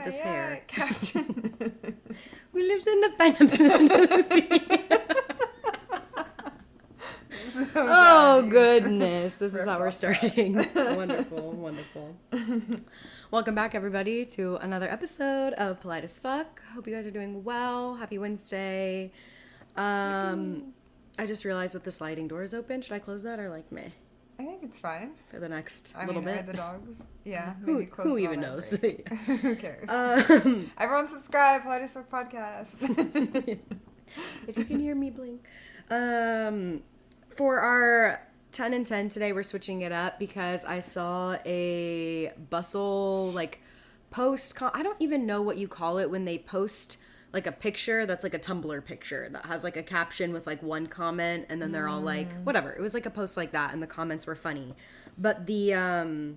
at this hair. Caption. We lived in the fantasy. Oh, goodness. This is how we're starting. Wonderful. Welcome back, everybody, to another episode of Polite as Fuck. Hope you guys are doing well. Happy Wednesday. I just realized that the sliding door is open. Should I close that or like meh? I think it's fine. For the next little bit. Are the dogs? Yeah. Who even knows? Who cares? Everyone subscribe, Polite as Fuck podcast. If you can hear me blink. For our 10 and 10 today, we're switching it up because I saw a bustle, like, post. I don't even know what you call it when they post, like, a picture that's, like, a Tumblr picture that has, like, a caption with, like, one comment, and then they're all, like, whatever. It was, like, a post like that, and the comments were funny. But the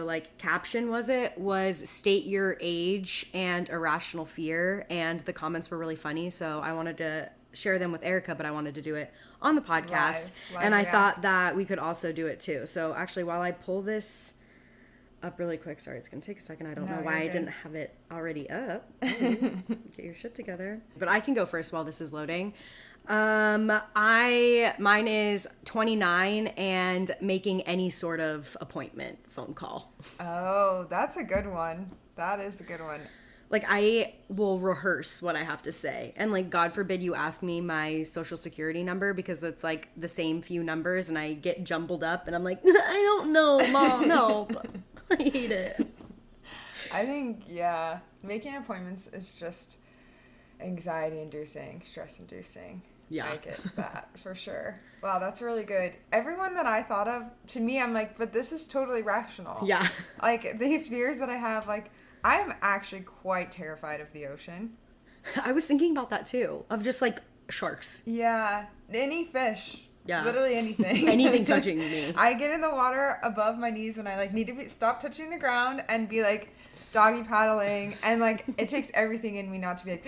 like, caption was state your age and irrational fear, and the comments were really funny, so I wanted to share them with Erica, but I wanted to do it on the podcast, live and I react. thought that we could also do it too. So actually, while I pull this up really quick, sorry, it's gonna take a second. I don't know why I didn't have it already up. Get your shit together. But I can go first while this is loading. Mine is 29 and making any sort of appointment phone call. Oh, that's a good one. That is a good one. Like, I will rehearse what I have to say. And, like, God forbid you ask me my social security number because it's, like, the same few numbers and I get jumbled up and I'm like, I don't know, Mom, no. I hate it. I think, yeah, making appointments is just anxiety-inducing, stress-inducing. Yeah. I get that, for sure. Wow, that's really good. Everyone that I thought of, to me, I'm like, but this is totally rational. Yeah. Like, these fears that I have, like, I am actually quite terrified of the ocean. I was thinking about that too, of just like sharks. Yeah, any fish. Yeah. Literally anything. Anything touching me. I get in the water above my knees and I like need to stop touching the ground and be like doggy paddling, and like it takes everything in me not to be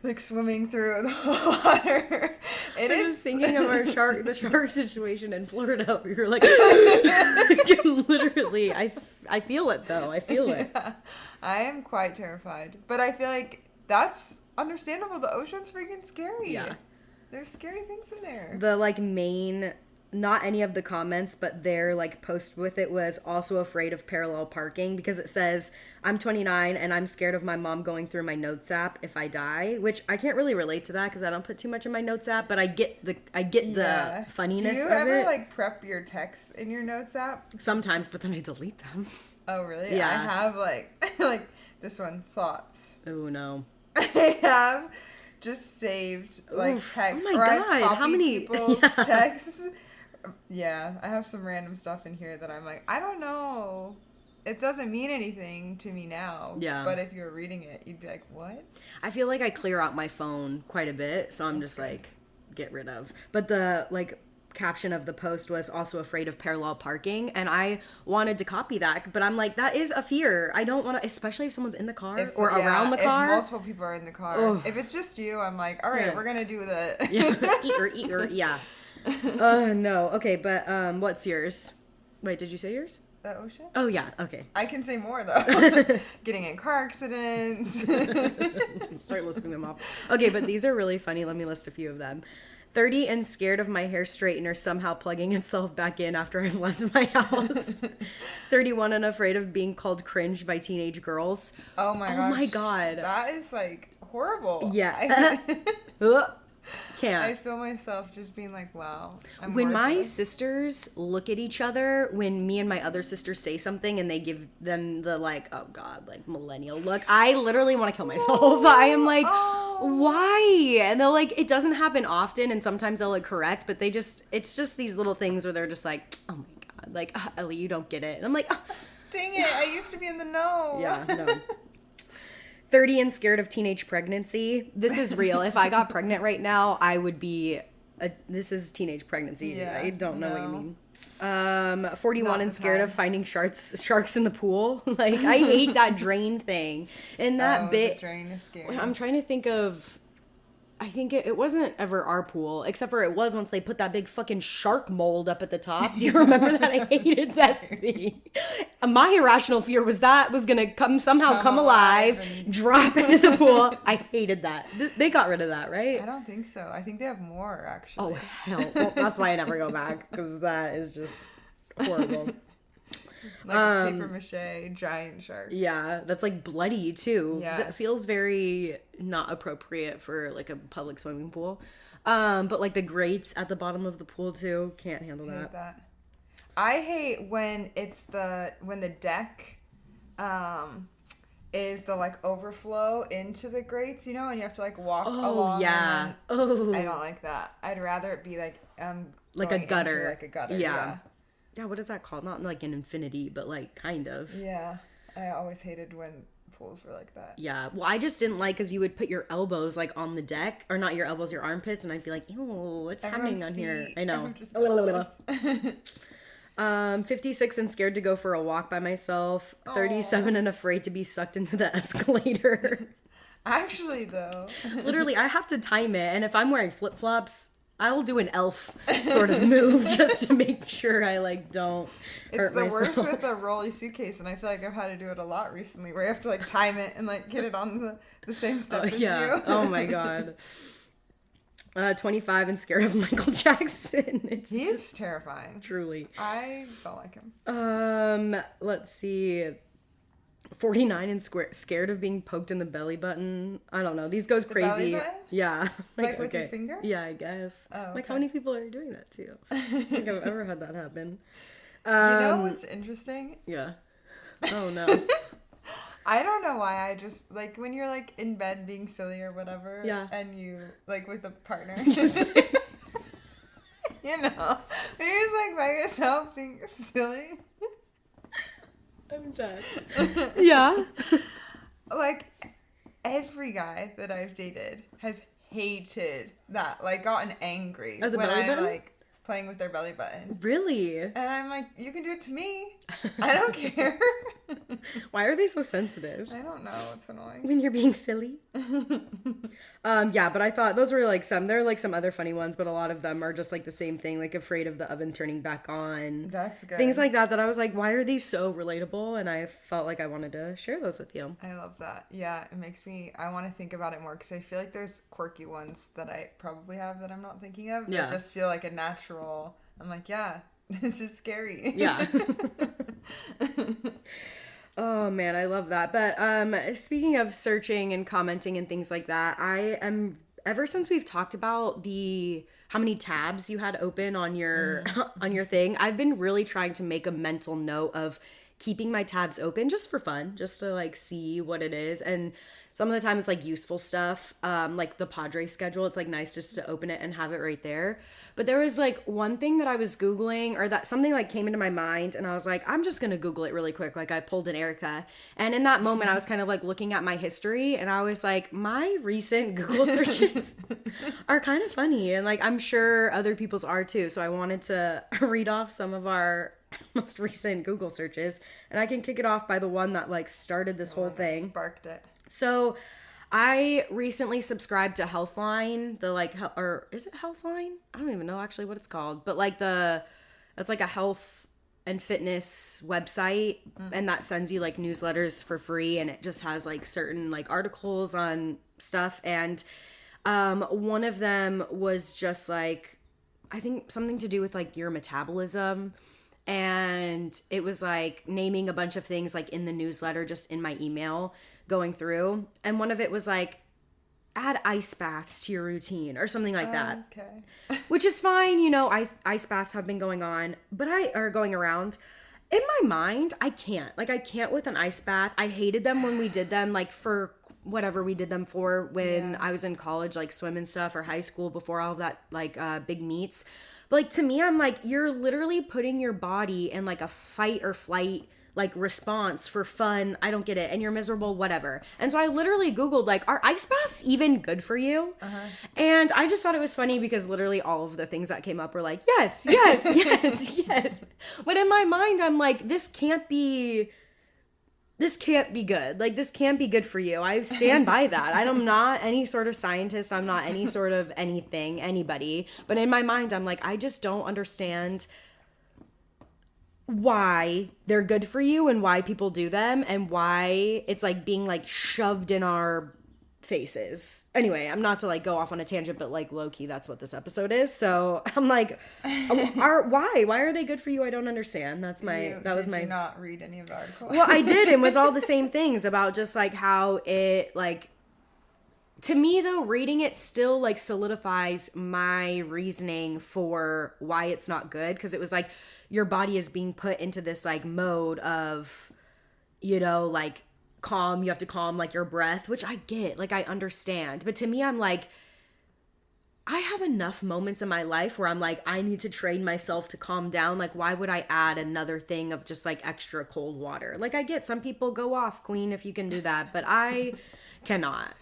like swimming through the water. I was thinking of the shark situation in Florida. We were like, literally, I feel it though. I feel it. Yeah, I am quite terrified, but I feel like that's understandable. The ocean's freaking scary. Yeah. There's scary things in there. The like main, not any of the comments, but their like post with it was also afraid of parallel parking because it says, I'm 29 and I'm scared of my mom going through my notes app if I die, which I can't really relate to that because I don't put too much in my notes app, but I get the funniness of it. Do you ever like prep your texts in your notes app? Sometimes, but then I delete them. Oh, really? Yeah. I have like this one, thoughts. Oh, no. I have just saved like texts. Oh my God, how many people's texts? Yeah, I have some random stuff in here that I'm like, I don't know. It doesn't mean anything to me now. Yeah. But if you were reading it, you'd be like, what? I feel like I clear out my phone quite a bit, so I'm just like, get rid of. But the like caption of the post was also afraid of parallel parking, and I wanted to copy that, but I'm like, that is a fear. I don't want to, especially if someone's in the car around the car. If multiple people are in the car. Ugh. If it's just you, I'm like, all right, we're gonna do the eat, yeah. No. Okay, but what's yours? Wait, did you say yours? The ocean? Oh, yeah. Okay. I can say more, though. Getting in car accidents. Start listing them off. Okay, but these are really funny. Let me list a few of them. 30 and scared of my hair straightener somehow plugging itself back in after I've left my house. 31 and afraid of being called cringe by teenage girls. Oh my gosh. Oh my God. That is like horrible. Yeah. Can't. I feel myself just being like, wow. When my sisters look at each other, when me and my other sisters say something and they give them the like, oh God, like millennial look, I literally want to kill myself. I am like, why? And they're like, it doesn't happen often, and sometimes they'll like correct, but it's just these little things where they're just like, oh my God, like, Ellie, you don't get it. And I'm like, dang it, I used to be in the know. Yeah, no. 30 and scared of teenage pregnancy. This is real. If I got pregnant right now, I would be this is teenage pregnancy. Yeah, I don't know what you mean. 41 and scared of finding sharks in the pool. Like, I hate that drain thing. And that bit, the drain is scary. I'm trying to think of, I think it wasn't ever our pool, except for it was once they put that big fucking shark mold up at the top. Do you remember that? I hated that thing. My irrational fear was that was gonna come Come alive, and- drop into the pool. I hated that. They got rid of that, right? I don't think so. I think they have more actually. Oh hell! Well, that's why I never go back, because that is just horrible. Like a paper mache giant shark. Yeah, that's like bloody too. Yeah. That feels very not appropriate for like a public swimming pool. But like the grates at the bottom of the pool too, can't handle I that. hate that. I hate when when the deck is the like overflow into the grates, you know, and you have to like walk along. Yeah. I don't like that. I'd rather it be like Like a going gutter. into, like a gutter. Yeah. Yeah, what is that called? Not like an infinity, but like kind of. Yeah. I always hated when pools were like that. Yeah. Well, I just didn't like because you would put your elbows like on the deck, or not your elbows, your armpits, and I'd be like, ew, what's happening on here? I know. 56 and scared to go for a walk by myself. 37 and afraid to be sucked into the escalator. Actually, though. Literally, I have to time it, and if I'm wearing flip-flops, I'll do an elf sort of move just to make sure I like don't hurt It's the myself. worst with a rolly suitcase, and I feel like I've had to do it a lot recently, where you have to like time it and like get it on the same step as you. Oh my god. 25 and scared of Michael Jackson. He's terrifying. Truly. I don't like him. Let's see. 49 and scared of being poked in the belly button. I don't know. These goes The belly crazy. button? Yeah. Like with your finger? Yeah, I guess. Oh, Like how okay. many people are doing that to you? I don't think I've ever had that happen. You know what's interesting? Yeah. Oh no. I don't know why I just like when you're like in bed being silly or whatever. Yeah. And you like with a partner. Just you know, when you're just like by yourself being silly. I'm dead. Yeah. Like every guy that I've dated has hated that, like gotten angry At the when belly I'm button? like playing with their belly button. Really? And I'm like, you can do it to me. I don't care. Why are they so sensitive? I don't know. It's annoying. When you're being silly. Yeah, but I thought those were like there are like some other funny ones, but a lot of them are just like the same thing, like afraid of the oven turning back on. That's good. Things like that I was like, why are these so relatable? And I felt like I wanted to share those with you. I love that. Yeah, it makes me, I want to think about it more because I feel like there's quirky ones that I probably have that I'm not thinking of. Yeah. That just feel like a natural, I'm like, yeah, this is scary. Yeah. Oh man, I love that. But speaking of searching and commenting and things like that, I am, ever since we've talked about how many tabs you had open on your on your thing, I've been really trying to make a mental note of keeping my tabs open just for fun, just to like see what it is. And some of the time it's like useful stuff, like the Padre schedule. It's like nice just to open it and have it right there. But there was like one thing that I was Googling, or that something like came into my mind, and I was like, I'm just going to Google it really quick. Like I pulled an Erica. And in that moment I was kind of like looking at my history, and I was like, my recent Google searches are kind of funny. And like, I'm sure other people's are too. So I wanted to read off some of our most recent Google searches, and I can kick it off by the one that like started this whole thing. Sparked it. So I recently subscribed to Healthline, the like, or is it Healthline? I don't even know actually what it's called, but like it's like a health and fitness website, and that sends you like newsletters for free, and it just has like certain like articles on stuff. And one of them was just like, I think something to do with like your metabolism. And it was like naming a bunch of things like in the newsletter, just in my email going through. And one of it was like, add ice baths to your routine or something like that. Okay. Which is fine. You know, ice baths have been going on, are going around. In my mind, I can't. Like, I can't with an ice bath. I hated them when we did them, like for whatever we did them for when I was in college, like swim and stuff, or high school before all of that, like big meets. But like, to me, I'm like, you're literally putting your body in like a fight or flight like response for fun. I don't get it. And you're miserable, whatever. And so I literally Googled like, are ice baths even good for you? And I just thought it was funny because literally all of the things that came up were like, yes, yes, yes, yes. But in my mind, I'm like, this can't be good. Like, this can't be good for you. I stand by that. I'm not any sort of scientist. I'm not any sort of anybody. But in my mind, I'm like, I just don't understand why they're good for you and why people do them and why it's like being like shoved in our faces. Anyway, I'm not to like go off on a tangent, but like low key, that's what this episode is. So I'm like, why are they good for you? I don't understand. That was my. Did you not read any of the articles? Well, I did, and it was all the same things about just like how it like. To me, though, reading it still like solidifies my reasoning for why it's not good, because it was like your body is being put into this like mode of, like calm. You have to calm like your breath, which I get, like I understand. But to me, I'm like, I have enough moments in my life where I'm like, I need to train myself to calm down. Like, why would I add another thing of just like extra cold water? Like, I get some people go off, queen, if you can do that, but I cannot.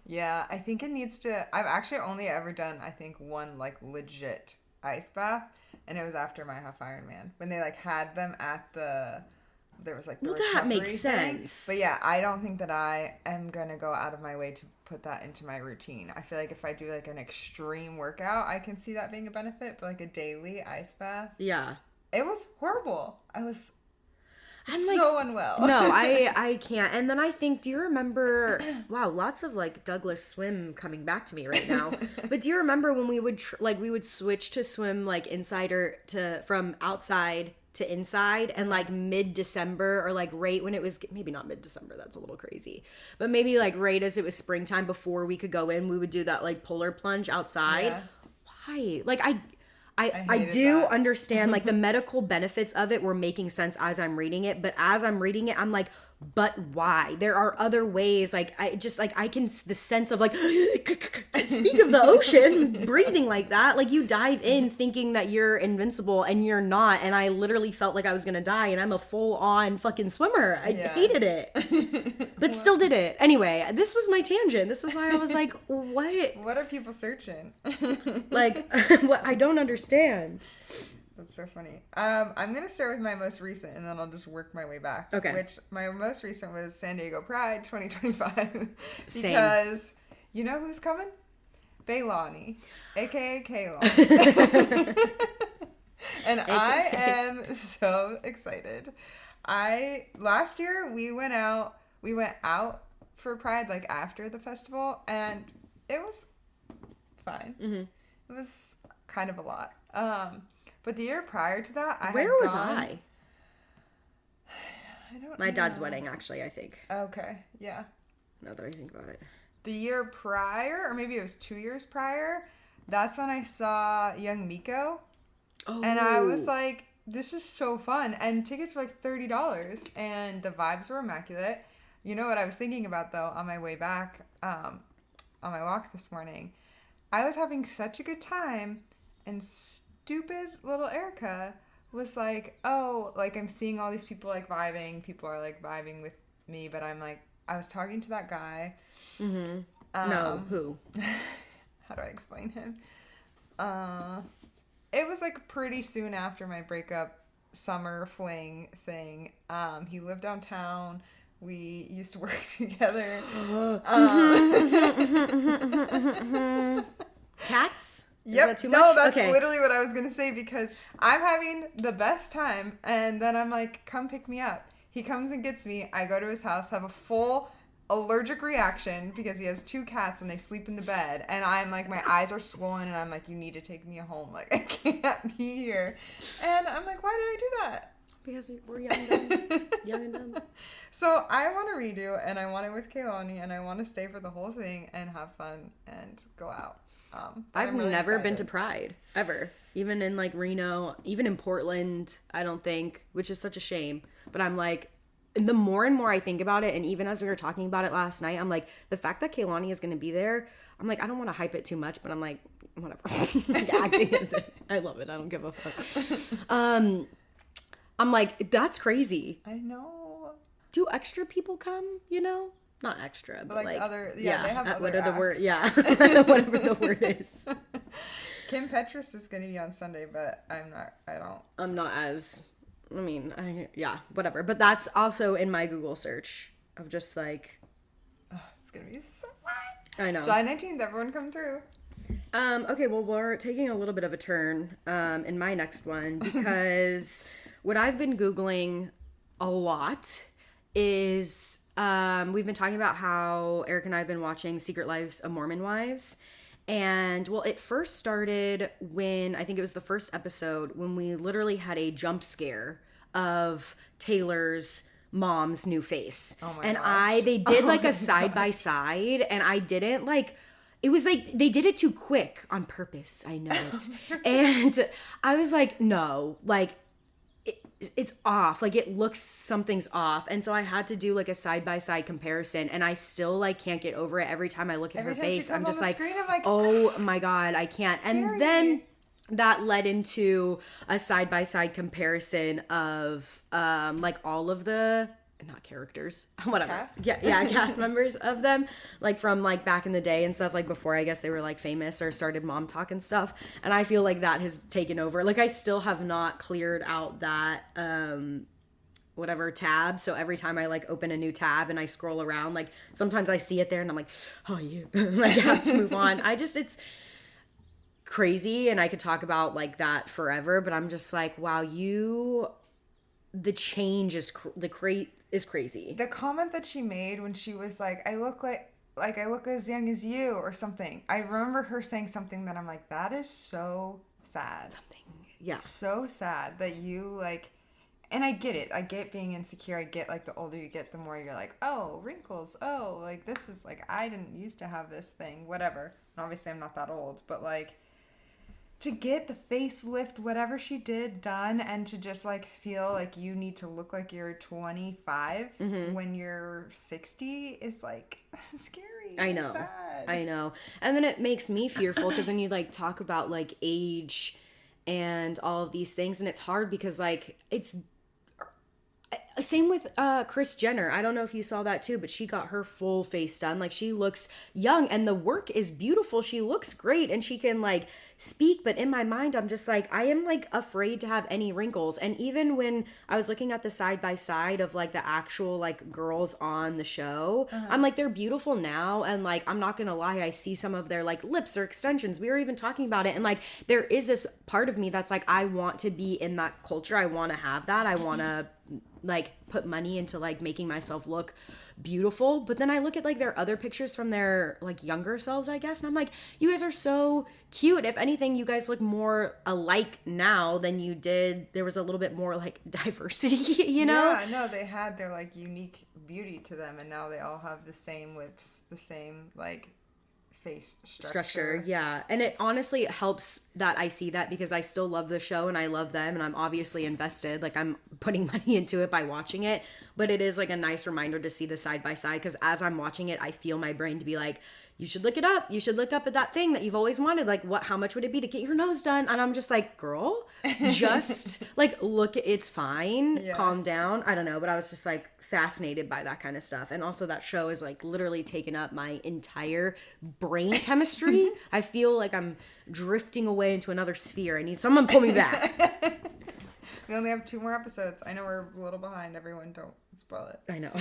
Yeah, I think it needs to. I've actually only ever done, I think, one like legit ice bath, and it was after my half Ironman when they like had them at there was like the that makes thing. sense. But yeah, I don't think that I am gonna go out of my way to put that into my routine. I feel like if I do like an extreme workout, I can see that being a benefit, but like a daily ice bath, Yeah. it was horrible. I'm like, so unwell. No, I can't. And then I think, do you remember, wow, lots of like Douglas swim coming back to me right now. But do you remember when we would we would switch to swim like from outside to inside, and like mid-December, or like right when it was, maybe not mid-December, that's a little crazy, but maybe like right as it was springtime before we could go in, we would do that like polar plunge outside. Yeah. Why? Like I do understand like the medical benefits of it were making sense as I'm reading it, but as I'm reading it, I'm like, but why? There are other ways. Like I can, the sense of like, speak of the ocean, breathing like that. Like you dive in thinking that you're invincible and you're not. And I literally felt like I was going to die, and I'm a full on fucking swimmer. I hated it, but still did it. Anyway, this was my tangent. This was why I was like, what? What are people searching? Like, what? I don't understand. That's so funny. I'm going to start with my most recent, and then I'll just work my way back. Okay. Which my most recent was San Diego Pride 2025. Same. Because you know who's coming? Baylani, a.k.a. Kaylon. And I am so excited. Last year we went out for Pride like after the festival, and it was fine. Mm-hmm. It was kind of a lot. But the year prior to that, Where was I? I don't know. My dad's wedding, actually, I think. Okay, yeah. Now that I think about it. The year prior, or maybe it was 2 years prior, that's when I saw Young Miko. Oh. And I was like, this is so fun. And tickets were like $30, and the vibes were immaculate. You know what I was thinking about, though, on my way back, on my walk this morning? I was having such a good time, and stupid little Erica was like, oh, like I'm seeing all these people like vibing. People are like vibing with me, but I'm like, I was talking to that guy. Mm-hmm. No, who? How do I explain him? It was like pretty soon after my breakup summer fling thing. He lived downtown. We used to work together. Cats? Yep. Is that too much? No, that's literally what I was going to say, because I'm having the best time, and then I'm like, come pick me up. He comes and gets me. I go to his house, have a full allergic reaction because he has 2 cats and they sleep in the bed, and I'm like, my eyes are swollen, and I'm like, you need to take me home. Like, I can't be here. And I'm like, why did I do that? Because we're young and dumb. Young and dumb. So I want to redo, and I want it with Kaylani, and I want to stay for the whole thing and have fun and go out. I've really never been to Pride, ever. Even in like Reno, even in Portland, I don't think, which is such a shame. But I'm like, the more and more I think about it, and even as we were talking about it last night, I'm like, the fact that Kaylani is going to be there, I'm like, I don't want to hype it too much, but I'm like, whatever. Like, acting is it. I love it. I don't give a fuck. I'm like, that's crazy. I know. Do extra people come, you know? Not extra, but like other, they have other what are the acts. word? Yeah, whatever the word is. Kim Petras is going to be on Sunday, but I'm not as, whatever. But that's also in my Google search of just like, it's going to be so fun. I know. July 19th, everyone come through. Okay, well, we're taking a little bit of a turn in my next one, because what I've been Googling a lot is we've been talking about how Eric and I have been watching Secret Lives of Mormon Wives. And well, it first started when I think it was the first episode when we literally had a jump scare of Taylor's mom's new face. Oh my and gosh. they did like a side by side, and I didn't like, it was like they did it too quick on purpose. I know it. And I was like, no, like it's off. Like it looks, something's off. And so I had to do like a side by side comparison, and I still like can't get over it. Every time I look at her face, I'm just like, screen, I'm like, oh my God, I can't. Scary. And then that led into a side by side comparison of like all of the, not characters, whatever. Cast? Yeah, cast members of them, like from like back in the day and stuff, like before I guess they were like famous or started Mom Talk and stuff. And I feel like that has taken over. Like I still have not cleared out that whatever tab. So every time I like open a new tab and I scroll around, like sometimes I see it there and I'm like, oh, you like I have to move on. It's crazy, and I could talk about like that forever, but I'm just like, wow, the change is crazy. The comment that she made when she was like, I look I look as young as you or something. I remember her saying something that I'm like, that is so sad. Yeah. So sad that you like, and I get it. I get being insecure. I get like the older you get, the more you're like, oh, wrinkles. Oh, like this is like, I didn't used to have this thing, whatever. And obviously I'm not that old, but like, to get the facelift, whatever she did, done, and to just like feel like you need to look like you're 25 when you're 60 is like scary. I know. Sad. I know. And then it makes me fearful because when you like talk about like age and all of these things, and it's hard because like it's same with Kris Jenner. I don't know if you saw that too, but she got her full face done. Like she looks young and the work is beautiful. She looks great and she can like speak, but in my mind I'm just like, I am like afraid to have any wrinkles. And even when I was looking at the side by side of like the actual like girls on the show, I'm like, they're beautiful now, and like I'm not gonna lie, I see some of their like lips or extensions. We were even talking about it, and like there is this part of me that's like, I want to be in that culture. I want to have that. I want to like put money into like making myself look beautiful. But then I look at like their other pictures from their like younger selves, I guess, and I'm like, you guys are so cute. If anything, you guys look more alike now than you did. There was a little bit more like diversity, you know? Yeah, no, they had their like unique beauty to them, and now they all have the same lips, the same like face structure. Yeah. And it honestly helps that I see that, because I still love the show and I love them and I'm obviously invested. Like I'm putting money into it by watching it, but it is like a nice reminder to see the side by side, because as I'm watching it, I feel my brain to be like, you should look it up. You should look up at that thing that you've always wanted. Like how much would it be to get your nose done? And I'm just like, girl, just like look, it's fine. Yeah. Calm down. I don't know. But I was just like fascinated by that kind of stuff. And also that show is like literally taken up my entire brain chemistry. I feel like I'm drifting away into another sphere. I need someone pull me back. We only have 2 more episodes. I know we're a little behind. Everyone, don't spoil it. I know.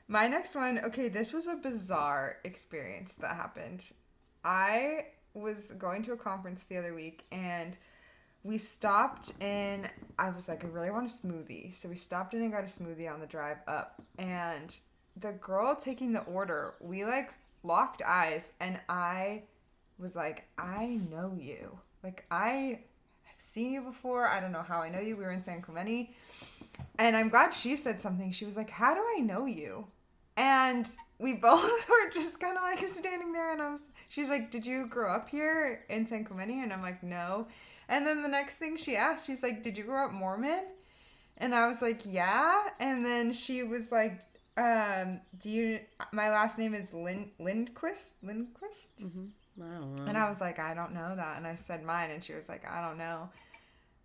My next one, okay, this was a bizarre experience that happened. I was going to a conference the other week, and we stopped in, I was like, I really want a smoothie. So we stopped in and got a smoothie on the drive up. And the girl taking the order, we like locked eyes, and I was like, I know you. Like, I have seen you before. I don't know how I know you. We were in San Clemente. And I'm glad she said something. She was like, how do I know you? And we both were just kind of like standing there, and she's like, did you grow up here in San Clemente? And I'm like, no. And then the next thing she asked, she's like, did you grow up Mormon? And I was like, yeah. And then she was like, my last name is Lindquist? Mm-hmm. I don't know. And I was like, I don't know that. And I said mine, and she was like, I don't know.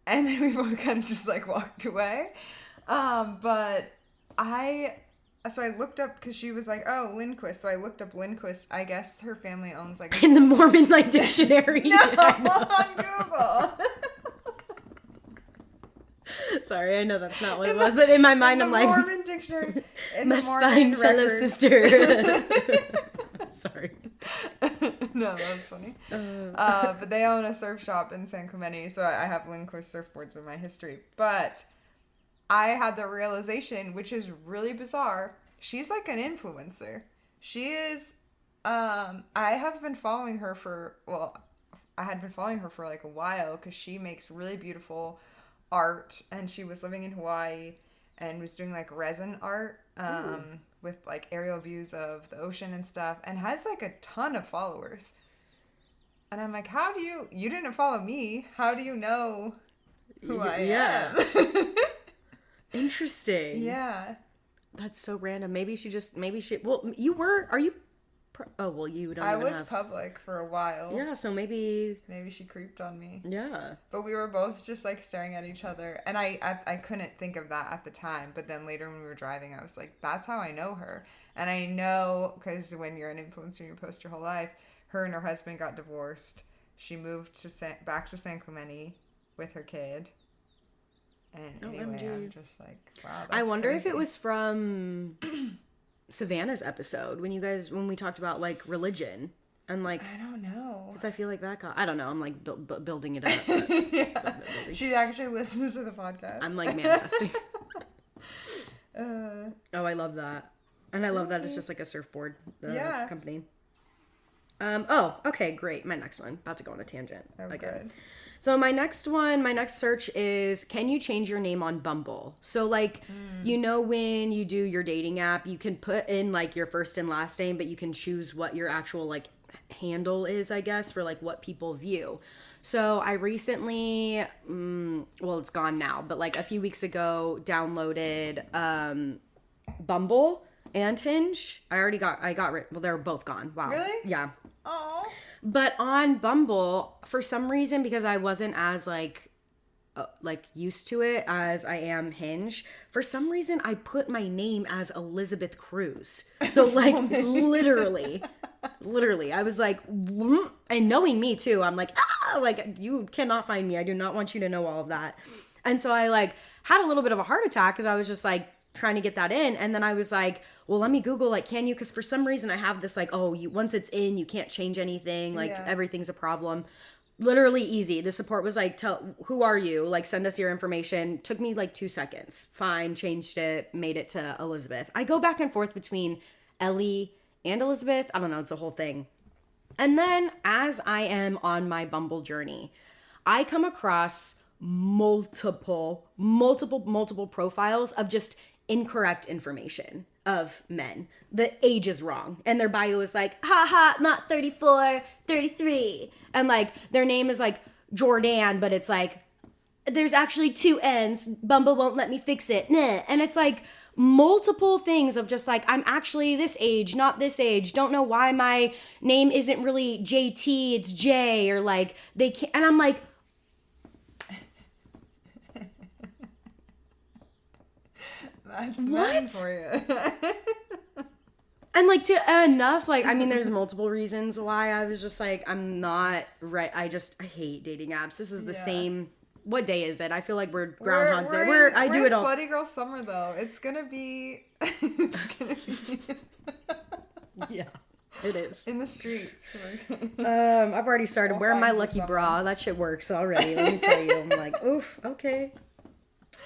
And then we both kind of just like walked away. So I looked up, because she was like, oh, Lindquist. So I looked up Lindquist. I guess her family owns like in the Mormon like dictionary. No, on Google. Sorry, I know that's not what it was, but in my mind I'm like, Mormon dictionary. Must find fellow sister. Sorry. No, that was funny. But they own a surf shop in San Clemente, so I have Lindquist surfboards in my history. But I had the realization, which is really bizarre. She's like an influencer. She is. I have been following her I had been following her for like a while because she makes really beautiful art, and she was living in Hawaii and was doing like resin art with like aerial views of the ocean and stuff, and has like a ton of followers. And I'm like, how do you didn't follow me? How do you know who I am? Interesting. Yeah. That's so random. Maybe she, well, you don't I even was have. public for a while. Yeah, so maybe She creeped on me. Yeah. But we were both just like staring at each other, and I couldn't think of that at the time. But then later when we were driving, I was like, that's how I know her. And I know because when you're an influencer, you post your whole life. Her and her husband got divorced. She moved back to San Clemente with her kid. And anyway, OMG. I'm just like, wow. That's I wonder crazy. if it was from Savannah's episode when we talked about like religion and like. I don't know. Because I feel like that got. I don't know. I'm like building it up. Yeah. She actually listens to the podcast. I'm like manifesting. Oh, I love that. And I love that it's just like a surfboard company. Oh, okay, great. My next one. About to go on a tangent. Oh, again. good. So my next search is, can you change your name on Bumble? So like, when you do your dating app, you can put in like your first and last name, but you can choose what your actual like handle is, I guess, for like what people view. So I recently, well, it's gone now, but like a few weeks ago, downloaded Bumble and Hinge. I got rid. Well, they're both gone. Wow. Really? Yeah. Oh. But on Bumble, for some reason, because I wasn't as like used to it as I am Hinge, for some reason I put my name as Elizabeth Cruz. So like literally, I was like, and knowing me too, I'm like, like you cannot find me. I do not want you to know all of that. And so I like had a little bit of a heart attack because I was just like trying to get that in, and then I was like, well, let me Google, like, can you, because for some reason I have this like, once it's in, you can't change anything, like everything's a problem. Literally easy. The support was like, who are you, like send us your information. Took me like 2 seconds. Fine. Changed it, made it to Elizabeth. I go back and forth between Ellie and Elizabeth. I don't know, it's a whole thing. And then as I am on my Bumble journey, I come across multiple profiles of just incorrect information of men. The age is wrong, and their bio is like, haha, not 34, 33, and like their name is like Jordan, but it's like there's actually 2 N's. Bumble won't let me fix it. Nah. And it's like multiple things of just like, I'm actually this age, not this age. Don't know why my name isn't really JT, it's J, or like they can't. And I'm like, that's mine for you. And like to enough, like, I mean, there's multiple reasons why I was just like, I'm not right. I hate dating apps. This is the same. What day is it? I feel like we're Groundhog's Day. I do it all. Slutty Girl Summer though. It's gonna be. Yeah, it is. In the streets. I've already started wearing my lucky bra. That shit works already. Let me tell you. I'm like, oof, okay.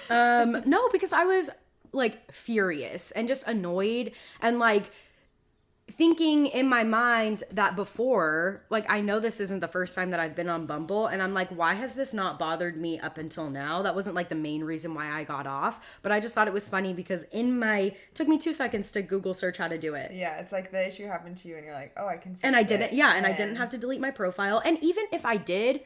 No, because I was like furious and just annoyed and like thinking in my mind that before, like, I know this isn't the first time that I've been on Bumble, and I'm like, why has this not bothered me up until now? That wasn't like the main reason why I got off, but I just thought it was funny because took me 2 seconds to Google search how to do it. Yeah, it's like the issue happened to you and you're like, oh, I can fix and I it. didn't, and I didn't have to delete my profile. And even if I did,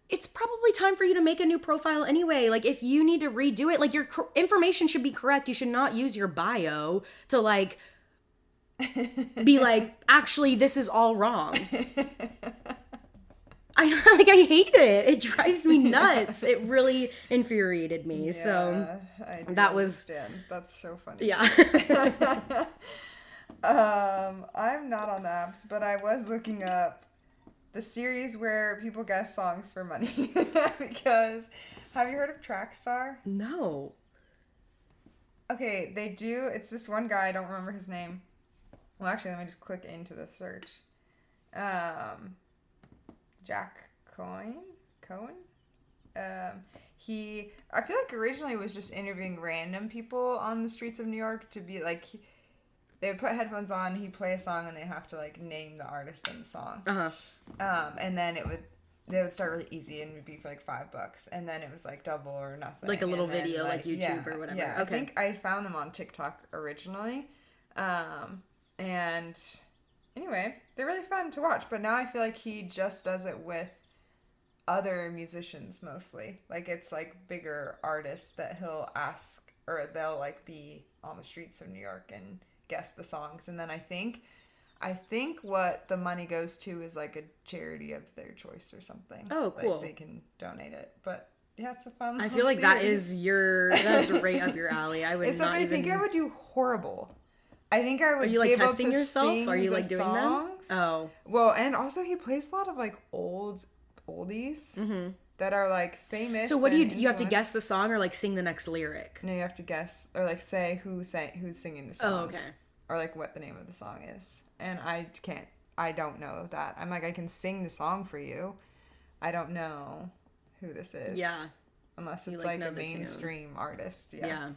it's probably time for you to make a new profile anyway. Like, if you need to redo it, like, your information should be correct. You should not use your bio to like be like, actually, this is all wrong. I hate it. It drives me nuts. It really infuriated me. Yeah, so I do that understand. That's so funny. Yeah. I'm not on the apps, but I was looking up the series where people guess songs for money. Because, have you heard of Trackstar? No. Okay, they do. It's this one guy. I don't remember his name. Well, actually, let me just click into the search. Jack Cohen. I feel like originally was just interviewing random people on the streets of New York to be like, they would put headphones on, he'd play a song, and they have to like name the artist in the song. And then they would start really easy and it would be for like $5, and then it was like double or nothing. Like a little then, video, like YouTube or whatever. Yeah, okay. I think I found them on TikTok originally. And anyway, they're really fun to watch, but now I feel like he just does it with other musicians mostly. Like it's like bigger artists that he'll ask, or they'll like be on the streets of New York and guess the songs, and then I think what the money goes to is like a charity of their choice or something. Oh, cool. Like they can donate it, but yeah, it's a fun. I feel like series. that's right up your alley. I would Except not I even. think I would do horrible. I think I would. Are you be like able testing to yourself? sing Are you the like doing songs. them? Oh, well, and also he plays a lot of like oldies that are like famous. so what do you and you have to guess influenced. the song or like sing the next lyric? No, you have to guess or like say who's singing the song. Oh, okay. Or like what the name of the song is. And I don't know that. I'm like, I can sing the song for you. I don't know who this is. Yeah. Unless You, it's like, like know a the tune. mainstream artist. Yeah. Yeah.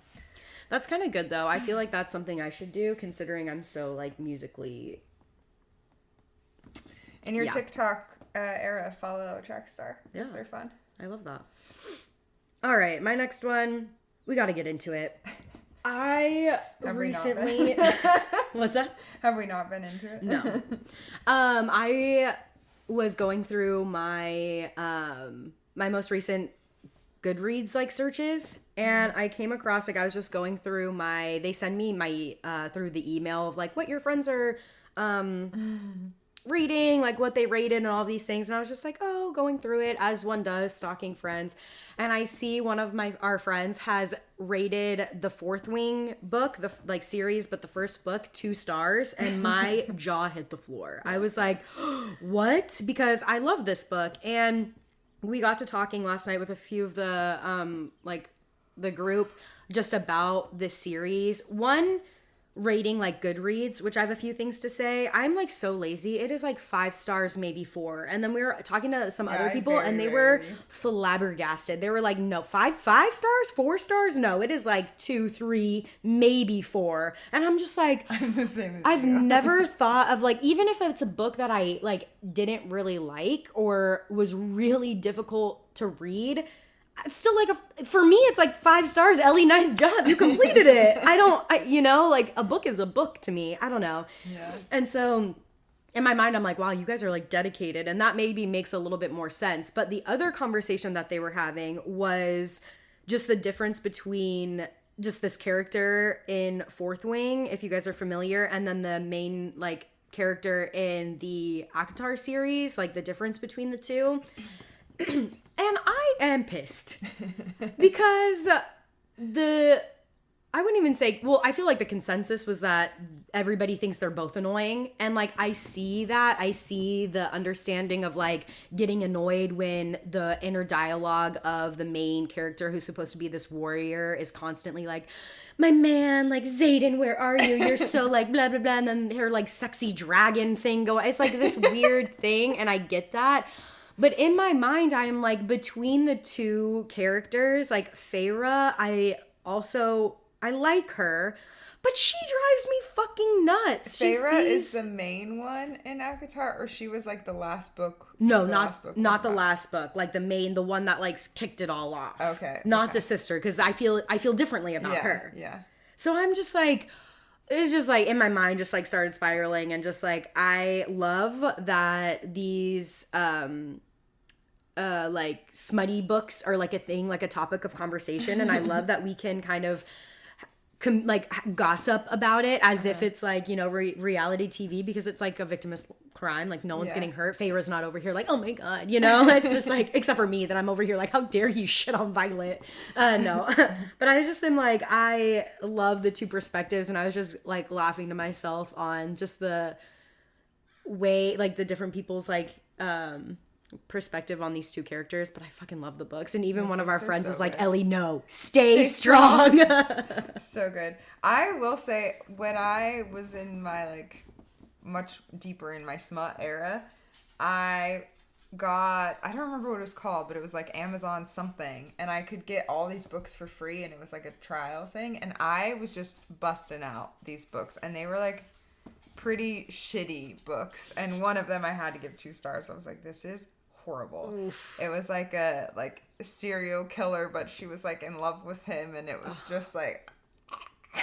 That's kind of good though. I feel like that's something I should do considering I'm so like musically. In your Yeah. TikTok era, follow Trackstar. Because Yeah. they're fun. I love that. All right, my next one. We got to get into it. I Have we not been? recently. What's that? Have we not been into it? No. I was going through my my most recent Goodreads like searches, and I came across like I was just going through they send me my through the email of like what your friends are reading, like what they rated and all these things, and I was just like, oh, going through it as one does, stalking friends, and I see one of our friends has rated the Fourth Wing book, the like series, but the first book 2 stars, and my jaw hit the floor. I was like, what? Because I love this book, and we got to talking last night with a few of the like the group just about this series. One, rating like Goodreads, which I have a few things to say. I'm like so lazy. It is like 5 stars, maybe 4. And then we were talking to some other people and they were flabbergasted. They were like, no, 5 stars, 4 stars? No, it is like 2, 3, maybe 4. And I'm just like, I'm the same as I've you. never thought of like, even if it's a book that I like didn't really like or was really difficult to read, it's still like for me it's like 5 stars. Ellie, nice job, you completed it. Like a book is a book to me. I don't know. Yeah. And so in my mind I'm like, wow, you guys are like dedicated, and that maybe makes a little bit more sense. But the other conversation that they were having was just the difference between just this character in Fourth Wing, if you guys are familiar, and then the main like character in the Akatar series, like the difference between the two. And I am pissed because I wouldn't even say, well, I feel like the consensus was that everybody thinks they're both annoying. And like, I see the understanding of like getting annoyed when the inner dialogue of the main character who's supposed to be this warrior is constantly like, my man, like, Zayden, where are you? You're so like blah, blah, blah. And then her like sexy dragon thing going, it's like this weird thing. And I get that. But in my mind, I am like between the two characters, like Feyre, I like her, but she drives me fucking nuts. Feyre is the main one in Akatar, or she was like the last book? No, not the last book. Like the one that like kicked it all off. Okay. Not the sister, because I feel differently about her. Yeah. So I'm just like, it's just like in my mind just like started spiraling, and just like I love that these like smutty books are like a thing, like a topic of conversation, and I love that we can kind of like gossip about it as if it's like, you know, reality TV, because it's like a victimless crime, like no one's getting hurt. Feyre's not over here like, oh my god, you know. It's just like, except for me, that I'm over here like, how dare you shit on Violet. No. But I just am like, I love the two perspectives, and I was just like laughing to myself on just the way like the different people's like perspective on these two characters. But I fucking love the books, and even one of our friends was like, Ellie, no, stay strong. So good. I will say, when I was in my like much deeper in my smut era, I don't remember what it was called, but it was like Amazon something, and I could get all these books for free, and it was like a trial thing, and I was just busting out these books, and they were like pretty shitty books, and one of them I had to give 2 stars. I was like, this is horrible. Oof. It was like a serial killer, but she was like in love with him, and it was just like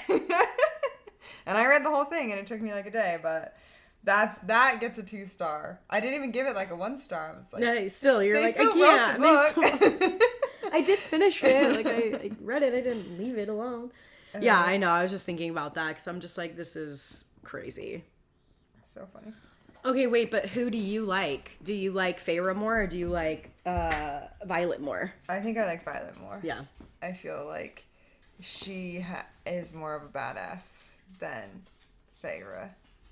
and I read the whole thing, and it took me like a day, but that gets a 2 star. I didn't even give it like a 1 star. I was like, yeah, still, you're like, still I wrote can't. the book. I did finish it. Like, I read it. I didn't leave it alone. Yeah, I know. I was just thinking about that because I'm just like, this is crazy. So funny. Okay, wait, but who do you like? Do you like Feyre more, or do you like Violet more? I think I like Violet more. Yeah. I feel like she is more of a badass than Feyre.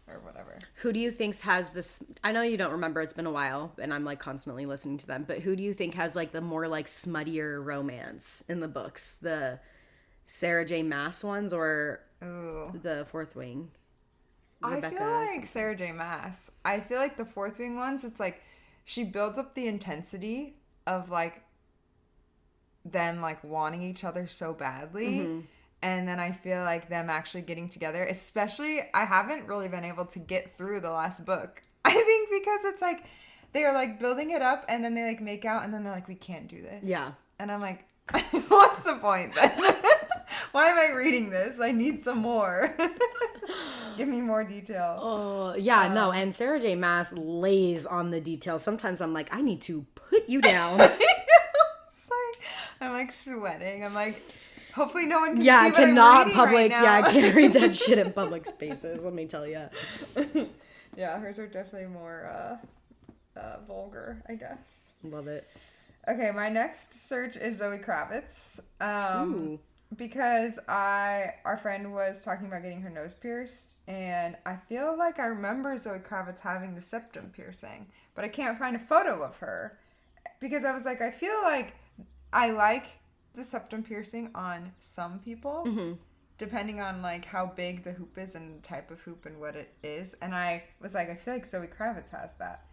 Or whatever. Who do you think has this? I know you don't remember. It's been a while, and I'm like constantly listening to them. But who do you think has like the more like smuttier romance in the books? The Sarah J. Maas ones, or the Fourth Wing? Rebecca, I feel like Sarah J. Maas. I feel like the Fourth Wing ones. It's like she builds up the intensity of like them like wanting each other so badly. Mm-hmm. And then I feel like them actually getting together, especially, I haven't really been able to get through the last book. I think because it's like, they are like building it up, and then they like make out, and then they're like, we can't do this. Yeah. And I'm like, what's the point then? Why am I reading this? I need some more. Give me more detail. Oh, yeah, no. And Sarah J. Maas lays on the details. Sometimes I'm like, I need to put you down. It's like, I'm like sweating. I'm like, hopefully no one can see what cannot I'm public. Right now. Yeah, I can't read that shit in public spaces. Let me tell you. Yeah, hers are definitely more vulgar, I guess. Love it. Okay, my next search is Zoe Kravitz. Ooh. Because our friend was talking about getting her nose pierced, and I feel like I remember Zoe Kravitz having the septum piercing, but I can't find a photo of her because I was like, I feel like I like the septum piercing on some people, depending on like how big the hoop is and the type of hoop and what it is. And I was like, I feel like Zoe Kravitz has that.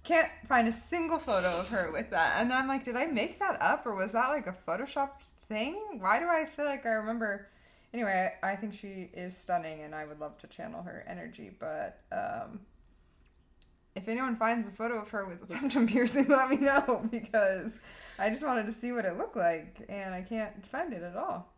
Can't find a single photo of her with that. And I'm like, did I make that up, or was that like a Photoshop thing? Why do I feel like I remember? Anyway, I think she is stunning, and I would love to channel her energy. But if anyone finds a photo of her with a septum piercing, let me know, because I just wanted to see what it looked like, and I can't find it at all.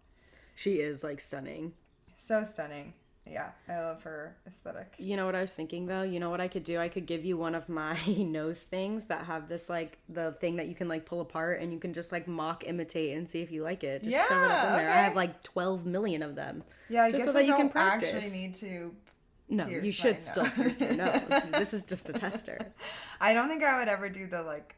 She is like stunning. So stunning. Yeah, I love her aesthetic. You know what I was thinking though? You know what I could do? I could give you one of my nose things that have this like the thing that you can like pull apart, and you can just like mock imitate and see if you like it. Just shove it up in there. I have like 12 million of them. Yeah, I just guess so that you can practice. Actually need to. No, you should still pierce your nose. This is just a tester. I don't think I would ever do the like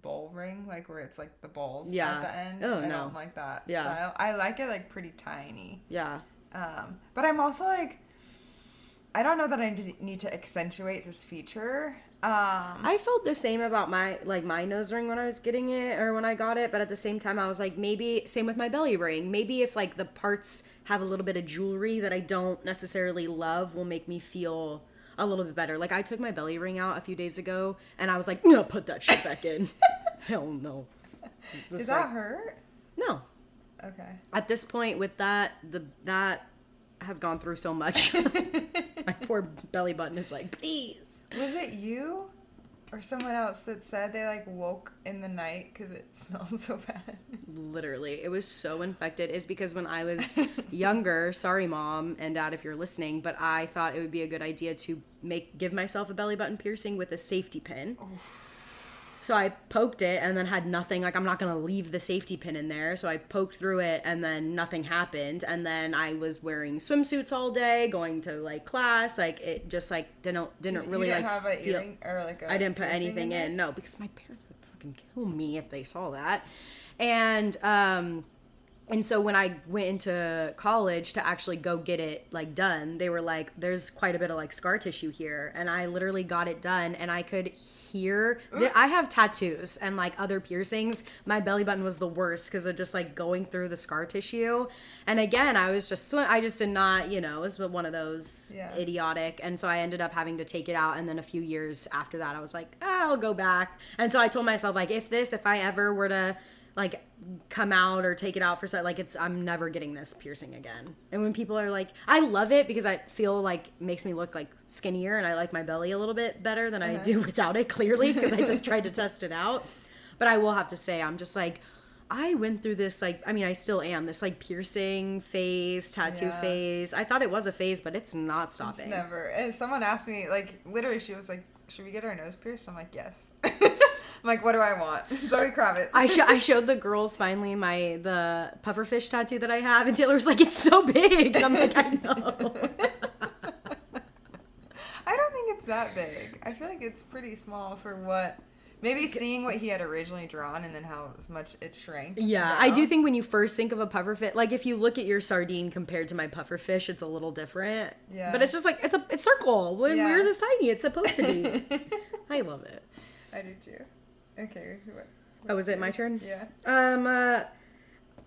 bowl ring, like where it's like the balls at the end. I don't like that style. I like it like pretty tiny. Yeah. But I'm also like, I don't know that I need to accentuate this feature. I felt the same about my nose ring when I was getting it, or when I got it, but at the same time I was like, maybe same with my belly ring. Maybe if like the parts have a little bit of jewelry that I don't necessarily love will make me feel a little bit better. Like I took my belly ring out a few days ago, and I was like, no, put that shit back in. Hell no. Does that hurt? No. Okay. At this point with that has gone through so much. My poor belly button is like, please. Was it you or someone else that said they like woke in the night because it smelled so bad? Literally, it was so infected. It's because when I was younger, sorry mom and dad if you're listening, but I thought it would be a good idea to give myself a belly button piercing with a safety pin. Oof. So I poked it and then had nothing. Like, I'm not going to leave the safety pin in there. So I poked through it and then nothing happened. And then I was wearing swimsuits all day, going to like class. Like, it just like didn't really you like have an earring or like a I didn't put anything in. No, because my parents would fucking kill me if they saw that. And And so when I went into college to actually go get it like done, they were like, there's quite a bit of like scar tissue here. And I literally got it done and I could hear I have tattoos and like other piercings. My belly button was the worst because of just like going through the scar tissue. And again, I was just, I just did not, you know, it was one of those idiotic. And so I ended up having to take it out. And then a few years after that, I was like, I'll go back. And so I told myself like, if I ever were to like come out or take it out for something, like I'm never getting this piercing again. And when people are like, I love it because I feel like it makes me look like skinnier and I like my belly a little bit better than I do without it, clearly, because I just tried to test it out. But I will have to say, I'm just like, I went through this, like, I mean, I still am, this like piercing phase, tattoo phase. I thought it was a phase, but it's not stopping. It's never. And someone asked me, like, literally, she was like, should we get our nose pierced? I'm like, yes. I'm like, what do I want? Zoe Kravitz. I showed the girls finally the pufferfish tattoo that I have, and Taylor was like, it's so big. And I'm like, I know. I don't think it's that big. I feel like it's pretty small for what, maybe seeing what he had originally drawn and then how much it shrank. Yeah, down. I do think when you first think of a pufferfish, like if you look at your sardine compared to my pufferfish, it's a little different. Yeah. But it's just like, it's circle. Yours is tiny. It's supposed to be. I love it. I do too. Okay. Was it my turn? Yeah.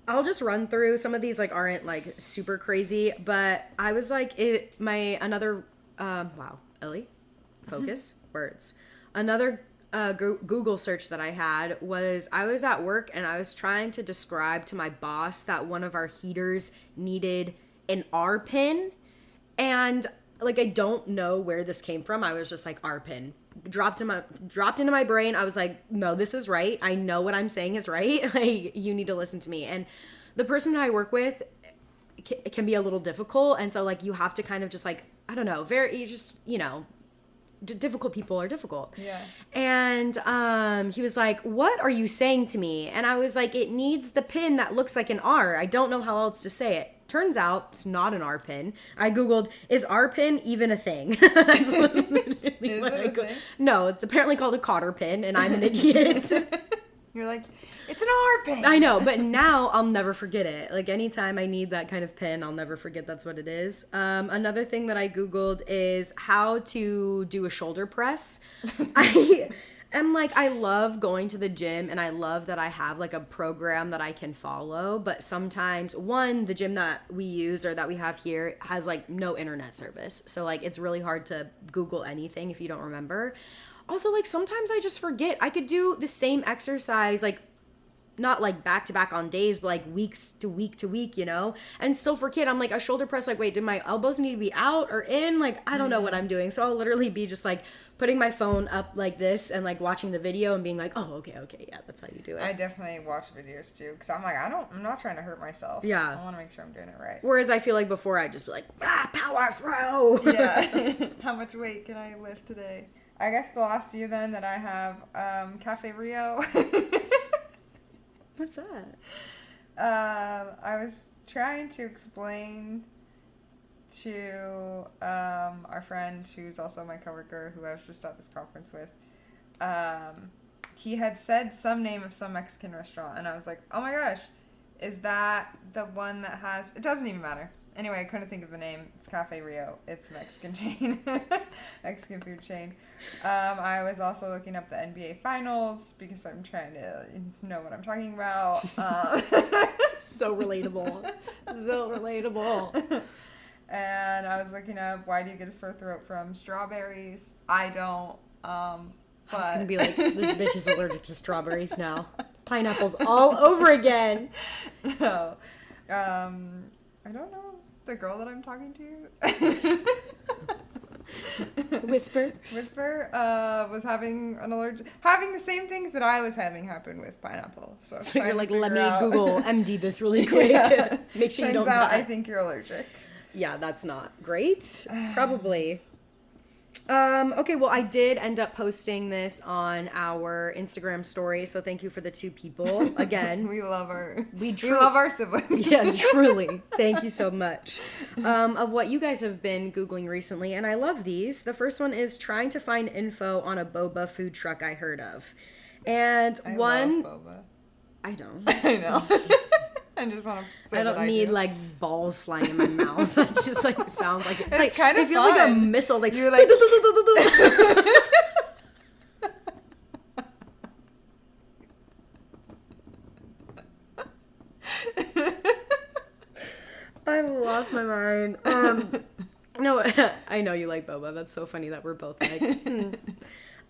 I'll just run through some of these, like aren't like super crazy, but I was like wow, Ellie, focus, words. Another Google search that I had was I was at work and I was trying to describe to my boss that one of our heaters needed an R pin, and like I don't know where this came from. I was just like, R pin. Dropped into my brain. I was like, no, this is right. I know what I'm saying is right. Like, you need to listen to me. And the person that I work with can be a little difficult. And so like, you have to kind of just like, I don't know, difficult people are difficult. Yeah. And he was like, what are you saying to me? And I was like, it needs the pin that looks like an R. I don't know how else to say it. Turns out it's not an R pin. I Googled, is R pin even a thing? That's literally what I Googled. No, it's apparently called a cotter pin, and I'm an idiot. You're like, it's an R pin. I know, but now I'll never forget it. Like anytime I need that kind of pin, I'll never forget that's what it is. Another thing that I Googled is how to do a shoulder press. I'm like, I love going to the gym and I love that I have like a program that I can follow. But sometimes, the gym that we use or that we have here has like no internet service. So like, it's really hard to Google anything if you don't remember. Also, like sometimes I just forget. I could do the same exercise, like not like back to back on days, but like weeks to week, you know, and still forget. I'm like a shoulder press, like, wait, did my elbows need to be out or in? Like, I don't know what I'm doing. So I'll literally be just like putting my phone up like this and like watching the video and being like, oh, okay, yeah, that's how you do it. I definitely watch videos too, because I'm like, I'm not trying to hurt myself. Yeah. I want to make sure I'm doing it right. Whereas I feel like before I'd just be like, power throw. Yeah. How much weight can I lift today? I guess the last few then that I have, Cafe Rio. What's that? I was trying to explain to our friend who's also my coworker who I was just at this conference with. He had said some name of some Mexican restaurant, and I was like, oh my gosh, is that the one that has... It doesn't even matter. Anyway, I couldn't think of the name. It's Cafe Rio. It's a Mexican chain. Mexican food chain. I was also looking up the NBA Finals because I'm trying to know what I'm talking about. So relatable. So relatable. And I was looking up, why do you get a sore throat from strawberries? I don't. I was going to be like, this bitch is allergic to strawberries now. Pineapples all over again. No. I don't know. The girl that I'm talking to. Whisper was having having the same things that I was having happen with pineapple. So you're like, let me Google MD this really quick. Yeah. Make sure you don't die. I think you're allergic. Yeah, that's not great. Probably. Okay, well, I did end up posting this on our Instagram story, so thank you for the 2 people. Again, we love our siblings. Yeah, truly. Thank you so much. Of what you guys have been Googling recently, and I love these. The first one is trying to find info on a boba food truck I heard of. And I love boba. I don't. I know. I just want to say I don't that need do. like balls flying in my mouth. That just like sounds like it's like kind of it feels like a fun. missile. Like You're like I've lost my mind. No, I know you like boba. That's so funny that we're both like.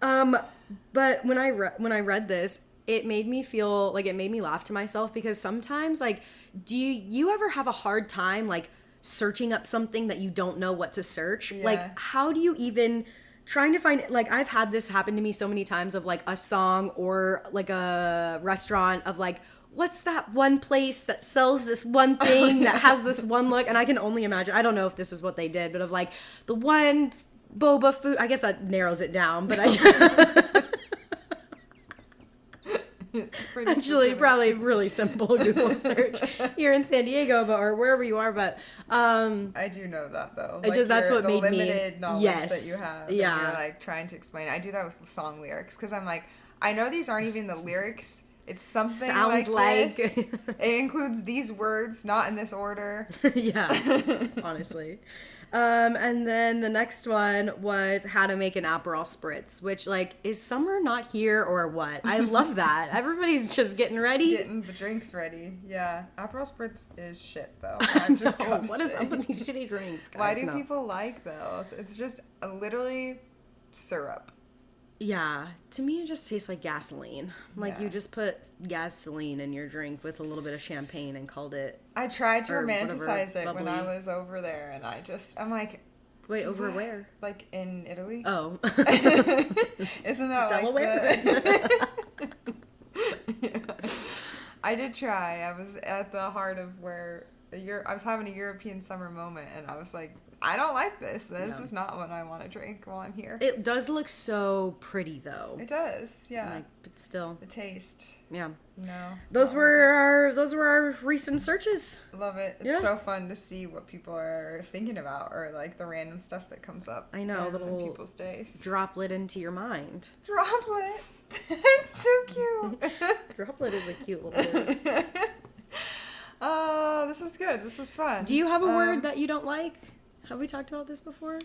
But when I read this, it made me feel like it made me laugh to myself because sometimes like, do you ever have a hard time like searching up something that you don't know what to search? Yeah. Like, how do you even trying to find like I've had this happen to me so many times of like a song or like a restaurant of like what's that one place that sells this one thing that has this one look, and I can only imagine, I don't know if this is what they did, but of like the one boba food, I guess that narrows it down, but I pretty actually specific. probably really simple Google search here in San Diego, but or wherever you are, but I do know that though. that's what the made me- limited knowledge yes, that you have. yeah. And you're like trying to explain. I do that with song lyrics because I'm like, I know these aren't even the lyrics. It's something Sounds like like- this. It includes these words, not in this order. yeah, honestly. And then the next one was how to make an Aperol spritz, which like is summer not here or what? I love that. Everybody's just getting ready. Getting the drinks ready. Yeah. Aperol Spritz is shit though. I'm just No, gonna what is say. up with these shitty drinks, guys? Why do No. people like those? It's just literally syrup. Yeah, to me it just tastes like gasoline. Like Yeah. you just put gasoline in your drink with a little bit of champagne and called it. I tried to Or romanticize whatever, it when I bubbly. was over there, and I'm like, Wait, over where? like in Italy. Oh, Isn't that Delaware? Like Yeah. I did try. I was at the heart of where I was having a European summer moment, and I was like, I don't like this. This No. is not what I want to drink while I'm here. It does look so pretty though. It does, yeah. Like, but still, The taste, yeah. no. Those not were our recent searches. like it. Love it. It's Yeah. so fun to see what people are thinking about, or like the random stuff that comes up. I know, in little people's days. Droplet into your mind. Droplet. It's so cute. Droplet is a cute little word. Oh, this was good. This was fun. Do you have a word that you don't like? Have we talked about this before?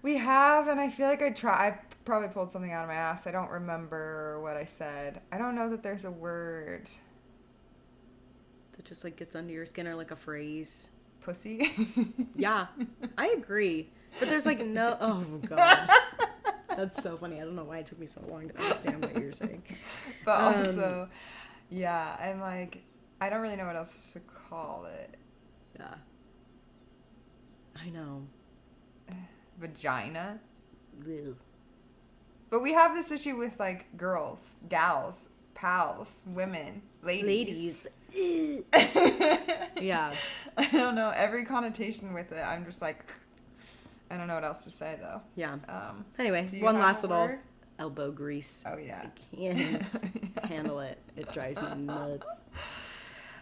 We have, and I feel like I probably pulled something out of my ass. I don't remember what I said. I don't know that there's a word. That just like gets under your skin, or like a phrase. Pussy. Yeah, I agree. But there's like no. Oh god, that's so funny. I don't know why it took me so long to understand what you're saying. But also, yeah, I'm like, I don't really know what else to call it. Yeah, I know. Vagina. Ew. But we have this issue with like girls, gals, pals, women, Ladies. Yeah. I don't know. Every connotation with it, I'm just like, I don't know what else to say though. Yeah. Um, Anyway, do you one have last a little word? elbow grease. Oh yeah. I can't handle it. It drives me nuts.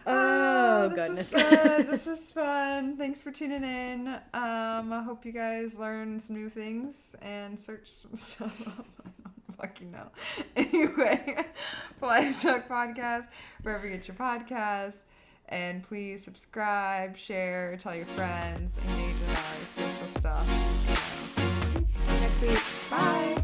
Oh, Oh, this goodness. was good. This was fun. Thanks for tuning in. I hope you guys learned some new things and search some stuff up. I don't fucking know. Anyway, Polite as Fuck Podcast, wherever you get your podcasts. And please subscribe, share, tell your friends, engage in our social stuff. And see you next week. Bye.